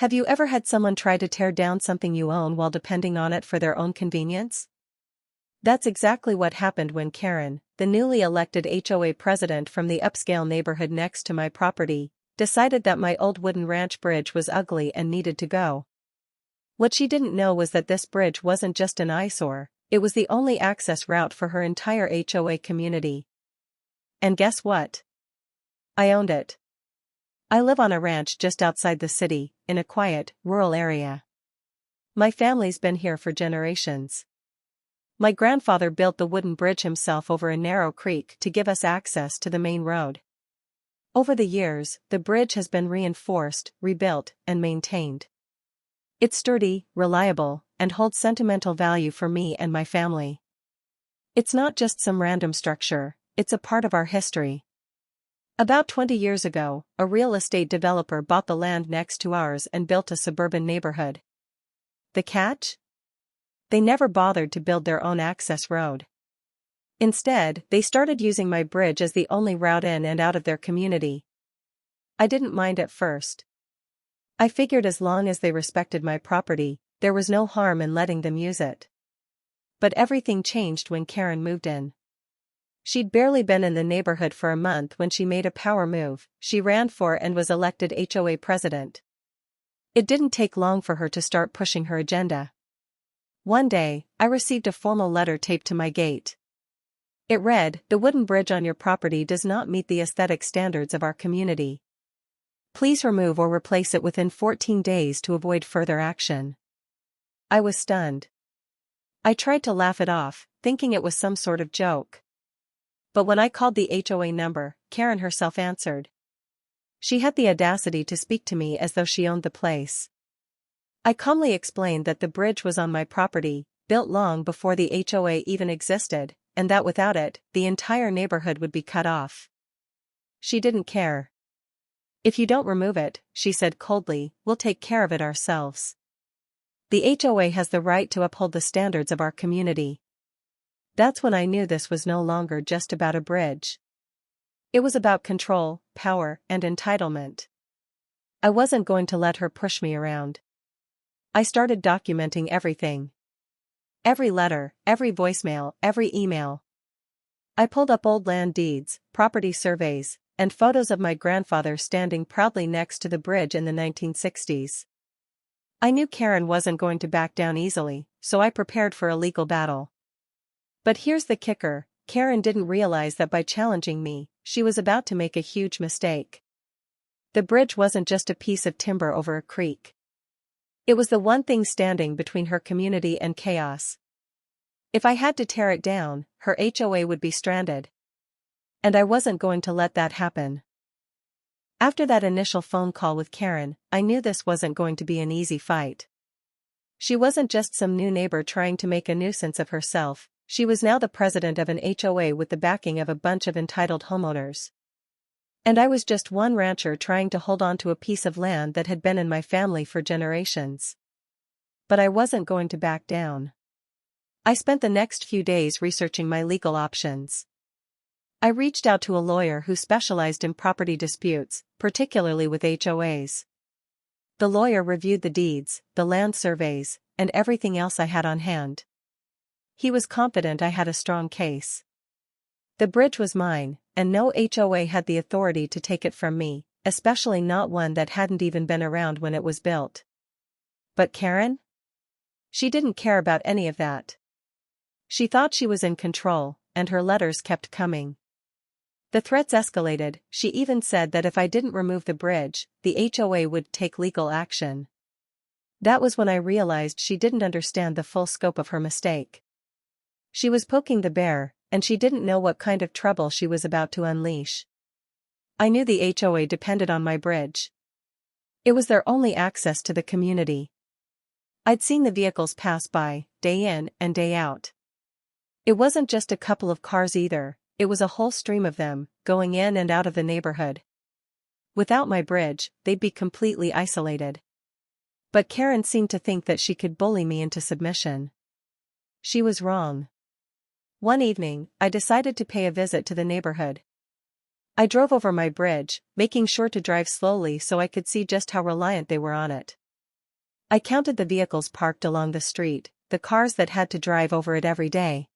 Have you ever had someone try to tear down something you own while depending on it for their own convenience? That's exactly what happened when Karen, the newly elected HOA president from the upscale neighborhood next to my property, decided that my old wooden ranch bridge was ugly and needed to go. What she didn't know was that this bridge wasn't just an eyesore, it was the only access route for her entire HOA community. And guess what? I owned it. I live on a ranch just outside the city, in a quiet, rural area. My family's been here for generations. My grandfather built the wooden bridge himself over a narrow creek to give us access to the main road. Over the years, the bridge has been reinforced, rebuilt, and maintained. It's sturdy, reliable, and holds sentimental value for me and my family. It's not just some random structure, it's a part of our history. About 20 years ago, a real estate developer bought the land next to ours and built a suburban neighborhood. The catch? They never bothered to build their own access road. Instead, they started using my bridge as the only route in and out of their community. I didn't mind at first. I figured as long as they respected my property, there was no harm in letting them use it. But everything changed when Karen moved in. She'd barely been in the neighborhood for a month when she made a power move. She ran for and was elected HOA president. It didn't take long for her to start pushing her agenda. One day, I received a formal letter taped to my gate. It read, "The wooden bridge on your property does not meet the aesthetic standards of our community. Please remove or replace it within 14 days to avoid further action." I was stunned. I tried to laugh it off, thinking it was some sort of joke. But when I called the HOA number, Karen herself answered. She had the audacity to speak to me as though she owned the place. I calmly explained that the bridge was on my property, built long before the HOA even existed, and that without it, the entire neighborhood would be cut off. She didn't care. "If you don't remove it," she said coldly, "we'll take care of it ourselves." The HOA has the right to uphold the standards of our community. That's when I knew this was no longer just about a bridge. It was about control, power, and entitlement. I wasn't going to let her push me around. I started documenting everything. Every letter, every voicemail, every email. I pulled up old land deeds, property surveys, and photos of my grandfather standing proudly next to the bridge in the 1960s. I knew Karen wasn't going to back down easily, so I prepared for a legal battle. But here's the kicker, Karen didn't realize that by challenging me, she was about to make a huge mistake. The bridge wasn't just a piece of timber over a creek. It was the one thing standing between her community and chaos. If I had to tear it down, her HOA would be stranded. And I wasn't going to let that happen. After that initial phone call with Karen, I knew this wasn't going to be an easy fight. She wasn't just some new neighbor trying to make a nuisance of herself. She was now the president of an HOA with the backing of a bunch of entitled homeowners. And I was just one rancher trying to hold on to a piece of land that had been in my family for generations. But I wasn't going to back down. I spent the next few days researching my legal options. I reached out to a lawyer who specialized in property disputes, particularly with HOAs. The lawyer reviewed the deeds, the land surveys, and everything else I had on hand. He was confident I had a strong case. The bridge was mine, and no HOA had the authority to take it from me, especially not one that hadn't even been around when it was built. But Karen? She didn't care about any of that. She thought she was in control, and her letters kept coming. The threats escalated. She even said that if I didn't remove the bridge, the HOA would take legal action. That was when I realized she didn't understand the full scope of her mistake. She was poking the bear, and she didn't know what kind of trouble she was about to unleash. I knew the HOA depended on my bridge. It was their only access to the community. I'd seen the vehicles pass by, day in and day out. It wasn't just a couple of cars either, it was a whole stream of them, going in and out of the neighborhood. Without my bridge, they'd be completely isolated. But Karen seemed to think that she could bully me into submission. She was wrong. One evening, I decided to pay a visit to the neighborhood. I drove over my bridge, making sure to drive slowly so I could see just how reliant they were on it. I counted the vehicles parked along the street, the cars that had to drive over it every day.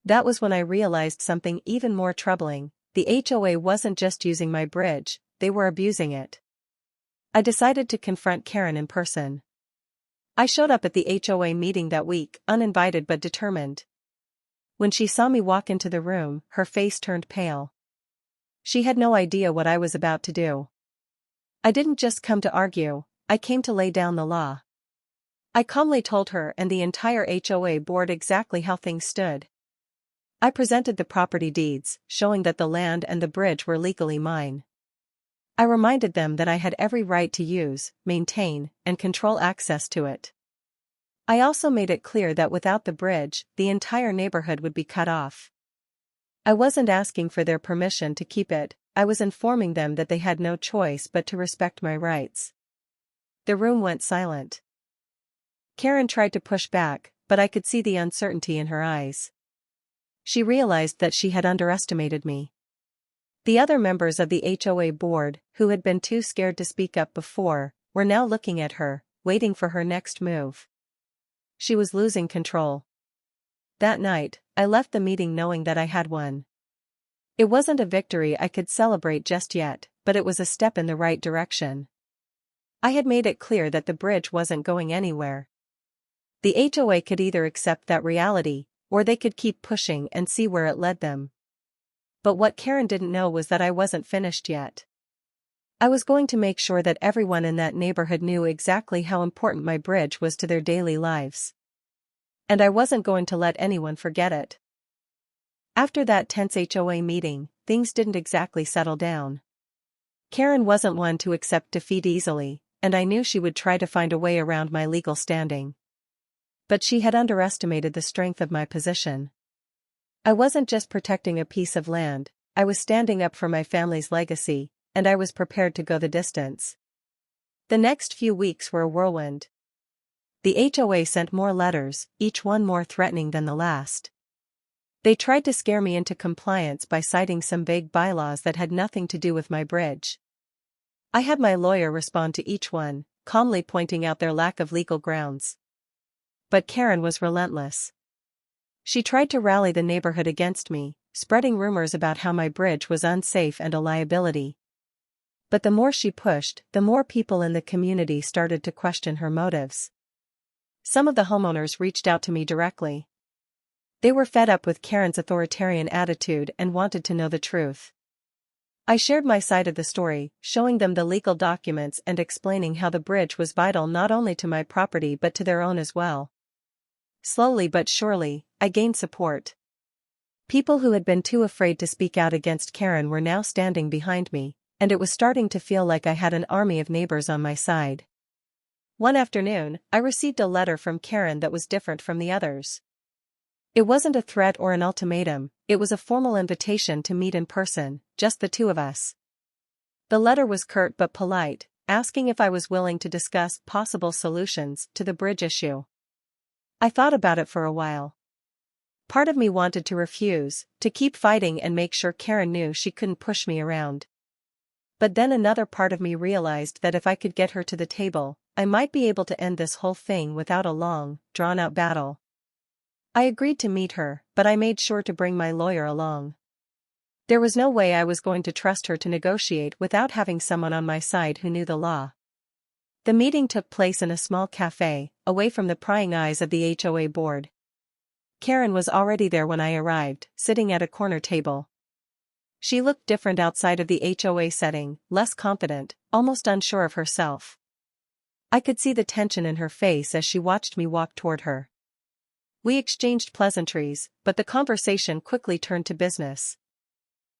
That was when I realized something even more troubling. The HOA wasn't just using my bridge, they were abusing it. I decided to confront Karen in person. I showed up at the HOA meeting that week, uninvited but determined. When she saw me walk into the room, her face turned pale. She had no idea what I was about to do. I didn't just come to argue, I came to lay down the law. I calmly told her and the entire HOA board exactly how things stood. I presented the property deeds, showing that the land and the bridge were legally mine. I reminded them that I had every right to use, maintain, and control access to it. I also made it clear that without the bridge, the entire neighborhood would be cut off. I wasn't asking for their permission to keep it, I was informing them that they had no choice but to respect my rights. The room went silent. Karen tried to push back, but I could see the uncertainty in her eyes. She realized that she had underestimated me. The other members of the HOA board, who had been too scared to speak up before, were now looking at her, waiting for her next move. She was losing control. That night, I left the meeting knowing that I had won. It wasn't a victory I could celebrate just yet, but it was a step in the right direction. I had made it clear that the bridge wasn't going anywhere. The HOA could either accept that reality, or they could keep pushing and see where it led them. But what Karen didn't know was that I wasn't finished yet. I was going to make sure that everyone in that neighborhood knew exactly how important my bridge was to their daily lives. And I wasn't going to let anyone forget it. After that tense HOA meeting, things didn't exactly settle down. Karen wasn't one to accept defeat easily, and I knew she would try to find a way around my legal standing. But she had underestimated the strength of my position. I wasn't just protecting a piece of land, I was standing up for my family's legacy, and I was prepared to go the distance. The next few weeks were a whirlwind. The HOA sent more letters, each one more threatening than the last. They tried to scare me into compliance by citing some vague bylaws that had nothing to do with my bridge. I had my lawyer respond to each one, calmly pointing out their lack of legal grounds. But Karen was relentless. She tried to rally the neighborhood against me, spreading rumors about how my bridge was unsafe and a liability. But the more she pushed, the more people in the community started to question her motives. Some of the homeowners reached out to me directly. They were fed up with Karen's authoritarian attitude and wanted to know the truth. I shared my side of the story, showing them the legal documents and explaining how the bridge was vital not only to my property but to their own as well. Slowly but surely, I gained support. People who had been too afraid to speak out against Karen were now standing behind me, and it was starting to feel like I had an army of neighbors on my side. One afternoon, I received a letter from Karen that was different from the others. It wasn't a threat or an ultimatum, it was a formal invitation to meet in person, just the two of us. The letter was curt but polite, asking if I was willing to discuss possible solutions to the bridge issue. I thought about it for a while. Part of me wanted to refuse, to keep fighting and make sure Karen knew she couldn't push me around. But then another part of me realized that if I could get her to the table, I might be able to end this whole thing without a long, drawn-out battle. I agreed to meet her, but I made sure to bring my lawyer along. There was no way I was going to trust her to negotiate without having someone on my side who knew the law. The meeting took place in a small cafe, away from the prying eyes of the HOA board. Karen was already there when I arrived, sitting at a corner table. She looked different outside of the HOA setting, less confident, almost unsure of herself. I could see the tension in her face as she watched me walk toward her. We exchanged pleasantries, but the conversation quickly turned to business.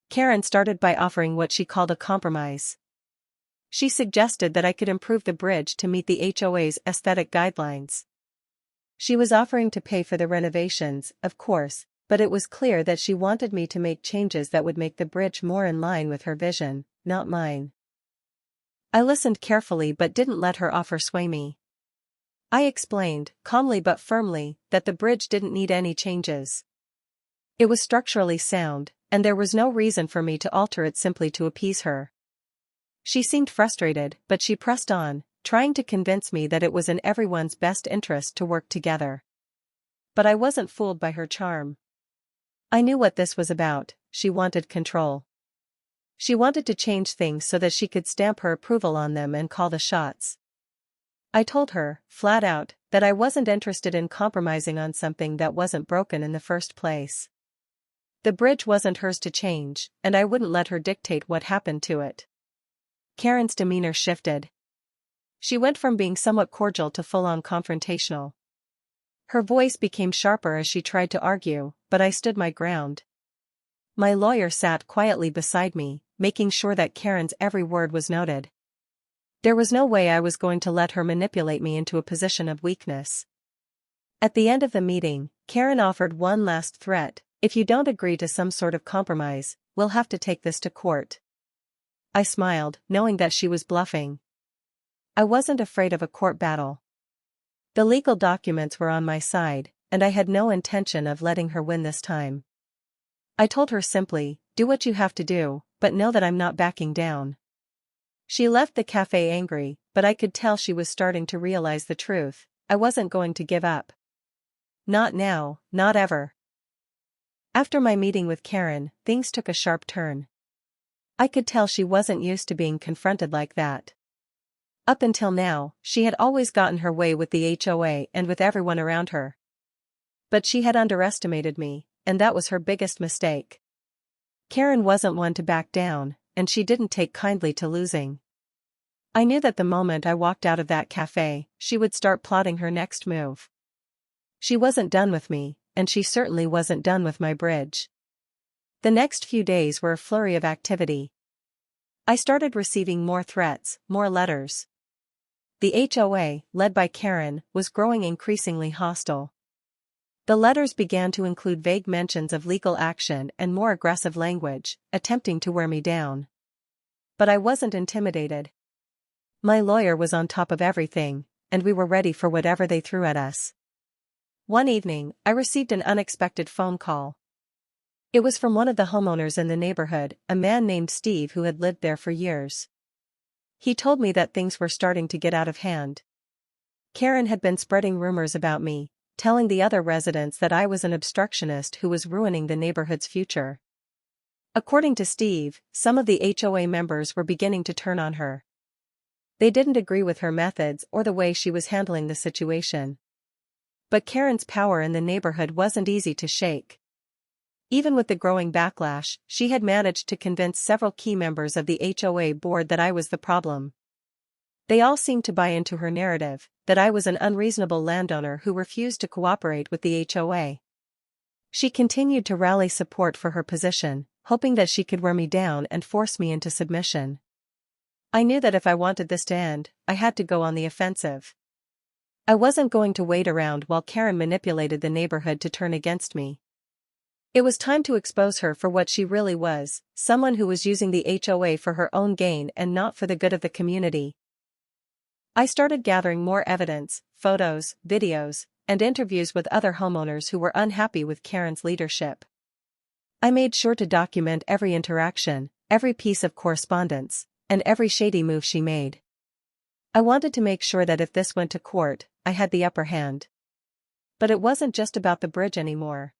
Karen started by offering what she called a compromise. She suggested that I could improve the bridge to meet the HOA's aesthetic guidelines. She was offering to pay for the renovations, of course, but it was clear that she wanted me to make changes that would make the bridge more in line with her vision, not mine. I listened carefully but didn't let her offer sway me. I explained, calmly but firmly, that the bridge didn't need any changes. It was structurally sound, and there was no reason for me to alter it simply to appease her. She seemed frustrated, but she pressed on, trying to convince me that it was in everyone's best interest to work together. But I wasn't fooled by her charm. I knew what this was about. She wanted control. She wanted to change things so that she could stamp her approval on them and call the shots. I told her, flat out, that I wasn't interested in compromising on something that wasn't broken in the first place. The bridge wasn't hers to change, and I wouldn't let her dictate what happened to it. Karen's demeanor shifted. She went from being somewhat cordial to full-on confrontational. Her voice became sharper as she tried to argue, but I stood my ground. My lawyer sat quietly beside me, making sure that Karen's every word was noted. There was no way I was going to let her manipulate me into a position of weakness. At the end of the meeting, Karen offered one last threat: if you don't agree to some sort of compromise, we'll have to take this to court. I smiled, knowing that she was bluffing. I wasn't afraid of a court battle. The legal documents were on my side, and I had no intention of letting her win this time. I told her simply, do what you have to do, but know that I'm not backing down. She left the cafe angry, but I could tell she was starting to realize the truth. I wasn't going to give up. Not now, not ever. After my meeting with Karen, things took a sharp turn. I could tell she wasn't used to being confronted like that. Up until now, she had always gotten her way with the HOA and with everyone around her. But she had underestimated me, and that was her biggest mistake. Karen wasn't one to back down, and she didn't take kindly to losing. I knew that the moment I walked out of that cafe, she would start plotting her next move. She wasn't done with me, and she certainly wasn't done with my bridge. The next few days were a flurry of activity. I started receiving more threats, more letters. The HOA, led by Karen, was growing increasingly hostile. The letters began to include vague mentions of legal action and more aggressive language, attempting to wear me down. But I wasn't intimidated. My lawyer was on top of everything, and we were ready for whatever they threw at us. One evening, I received an unexpected phone call. It was from one of the homeowners in the neighborhood, a man named Steve who had lived there for years. He told me that things were starting to get out of hand. Karen had been spreading rumors about me, telling the other residents that I was an obstructionist who was ruining the neighborhood's future. According to Steve, some of the HOA members were beginning to turn on her. They didn't agree with her methods or the way she was handling the situation. But Karen's power in the neighborhood wasn't easy to shake. Even with the growing backlash, she had managed to convince several key members of the HOA board that I was the problem. They all seemed to buy into her narrative, that I was an unreasonable landowner who refused to cooperate with the HOA. She continued to rally support for her position, hoping that she could wear me down and force me into submission. I knew that if I wanted this to end, I had to go on the offensive. I wasn't going to wait around while Karen manipulated the neighborhood to turn against me. It was time to expose her for what she really was, someone who was using the HOA for her own gain and not for the good of the community. I started gathering more evidence, photos, videos, and interviews with other homeowners who were unhappy with Karen's leadership. I made sure to document every interaction, every piece of correspondence, and every shady move she made. I wanted to make sure that if this went to court, I had the upper hand. But it wasn't just about the bridge anymore.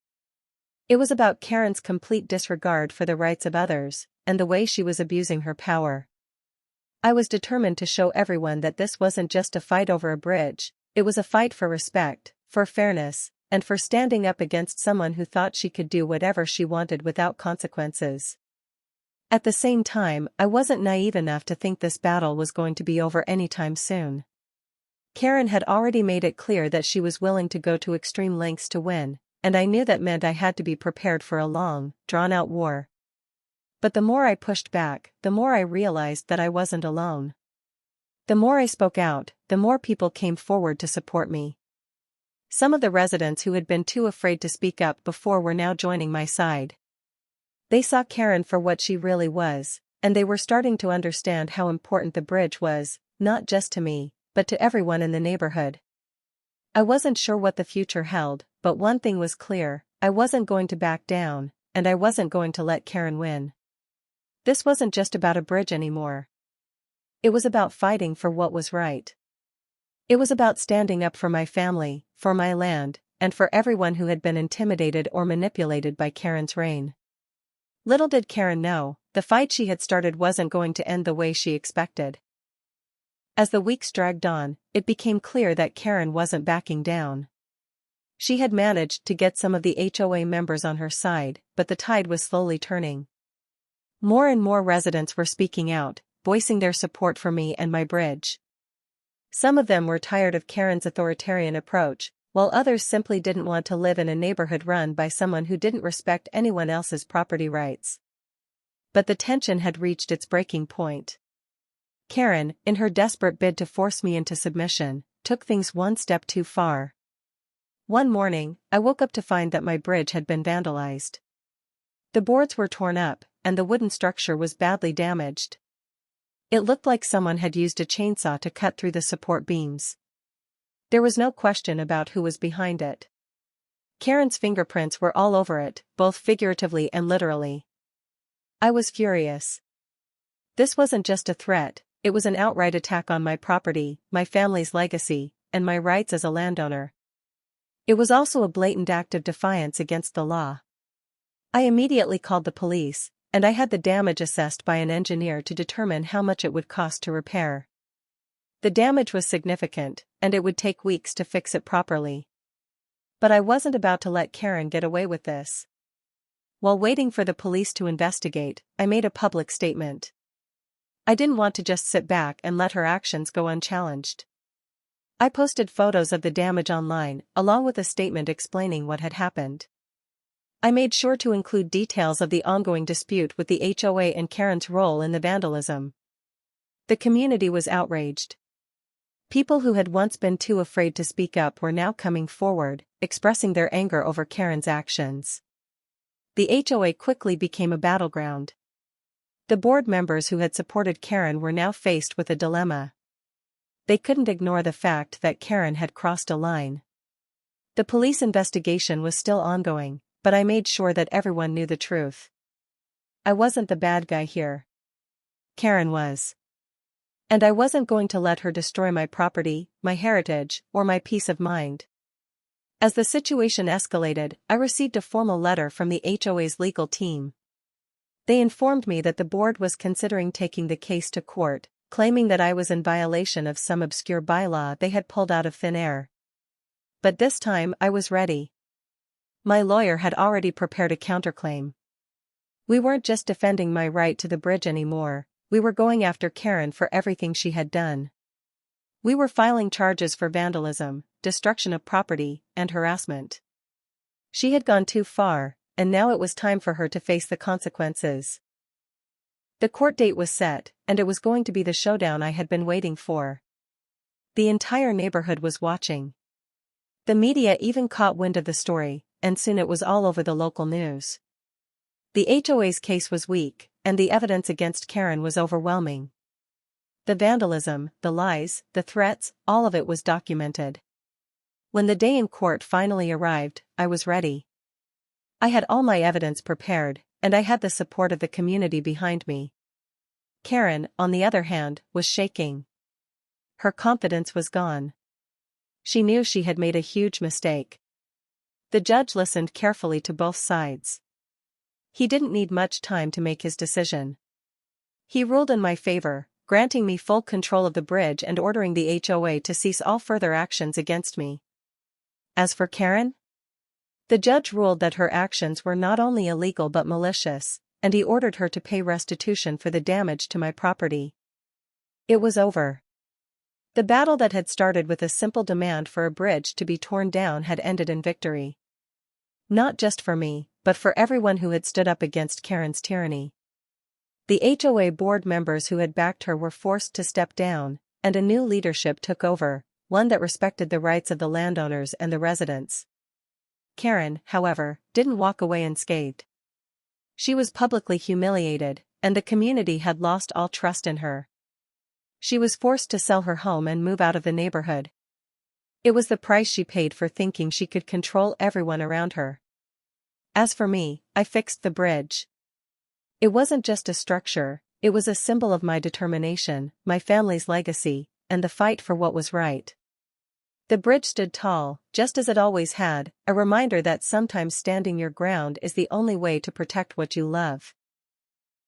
It was about Karen's complete disregard for the rights of others, and the way she was abusing her power. I was determined to show everyone that this wasn't just a fight over a bridge, it was a fight for respect, for fairness, and for standing up against someone who thought she could do whatever she wanted without consequences. At the same time, I wasn't naive enough to think this battle was going to be over anytime soon. Karen had already made it clear that she was willing to go to extreme lengths to win, and I knew that meant I had to be prepared for a long, drawn-out war. But the more I pushed back, the more I realized that I wasn't alone. The more I spoke out, the more people came forward to support me. Some of the residents who had been too afraid to speak up before were now joining my side. They saw Karen for what she really was, and they were starting to understand how important the bridge was, not just to me, but to everyone in the neighborhood. I wasn't sure what the future held, but one thing was clear: I wasn't going to back down, and I wasn't going to let Karen win. This wasn't just about a bridge anymore. It was about fighting for what was right. It was about standing up for my family, for my land, and for everyone who had been intimidated or manipulated by Karen's reign. Little did Karen know, the fight she had started wasn't going to end the way she expected. As the weeks dragged on, it became clear that Karen wasn't backing down. She had managed to get some of the HOA members on her side, but the tide was slowly turning. More and more residents were speaking out, voicing their support for me and my bridge. Some of them were tired of Karen's authoritarian approach, while others simply didn't want to live in a neighborhood run by someone who didn't respect anyone else's property rights. But the tension had reached its breaking point. Karen, in her desperate bid to force me into submission, took things one step too far. One morning, I woke up to find that my bridge had been vandalized. The boards were torn up, and the wooden structure was badly damaged. It looked like someone had used a chainsaw to cut through the support beams. There was no question about who was behind it. Karen's fingerprints were all over it, both figuratively and literally. I was furious. This wasn't just a threat, it was an outright attack on my property, my family's legacy, and my rights as a landowner. It was also a blatant act of defiance against the law. I immediately called the police, and I had the damage assessed by an engineer to determine how much it would cost to repair. The damage was significant, and it would take weeks to fix it properly. But I wasn't about to let Karen get away with this. While waiting for the police to investigate, I made a public statement. I didn't want to just sit back and let her actions go unchallenged. I posted photos of the damage online, along with a statement explaining what had happened. I made sure to include details of the ongoing dispute with the HOA and Karen's role in the vandalism. The community was outraged. People who had once been too afraid to speak up were now coming forward, expressing their anger over Karen's actions. The HOA quickly became a battleground. The board members who had supported Karen were now faced with a dilemma. They couldn't ignore the fact that Karen had crossed a line. The police investigation was still ongoing, but I made sure that everyone knew the truth. I wasn't the bad guy here. Karen was. And I wasn't going to let her destroy my property, my heritage, or my peace of mind. As the situation escalated, I received a formal letter from the HOA's legal team. They informed me that the board was considering taking the case to court, claiming that I was in violation of some obscure bylaw they had pulled out of thin air. But this time I was ready. My lawyer had already prepared a counterclaim. We weren't just defending my right to the bridge anymore, we were going after Karen for everything she had done. We were filing charges for vandalism, destruction of property, and harassment. She had gone too far, and now it was time for her to face the consequences. The court date was set, and it was going to be the showdown I had been waiting for. The entire neighborhood was watching. The media even caught wind of the story, and soon it was all over the local news. The HOA's case was weak, and the evidence against Karen was overwhelming. The vandalism, the lies, the threats, all of it was documented. When the day in court finally arrived, I was ready. I had all my evidence prepared, and I had the support of the community behind me. Karen, on the other hand, was shaking. Her confidence was gone. She knew she had made a huge mistake. The judge listened carefully to both sides. He didn't need much time to make his decision. He ruled in my favor, granting me full control of the bridge and ordering the HOA to cease all further actions against me. As for Karen? The judge ruled that her actions were not only illegal but malicious, and he ordered her to pay restitution for the damage to my property. It was over. The battle that had started with a simple demand for a bridge to be torn down had ended in victory. Not just for me, but for everyone who had stood up against Karen's tyranny. The HOA board members who had backed her were forced to step down, and a new leadership took over, one that respected the rights of the landowners and the residents. Karen, however, didn't walk away unscathed. She was publicly humiliated, and the community had lost all trust in her. She was forced to sell her home and move out of the neighborhood. It was the price she paid for thinking she could control everyone around her. As for me, I fixed the bridge. It wasn't just a structure, It was a symbol of my determination, my family's legacy, and the fight for what was right. The bridge stood tall, just as it always had, a reminder that sometimes standing your ground is the only way to protect what you love.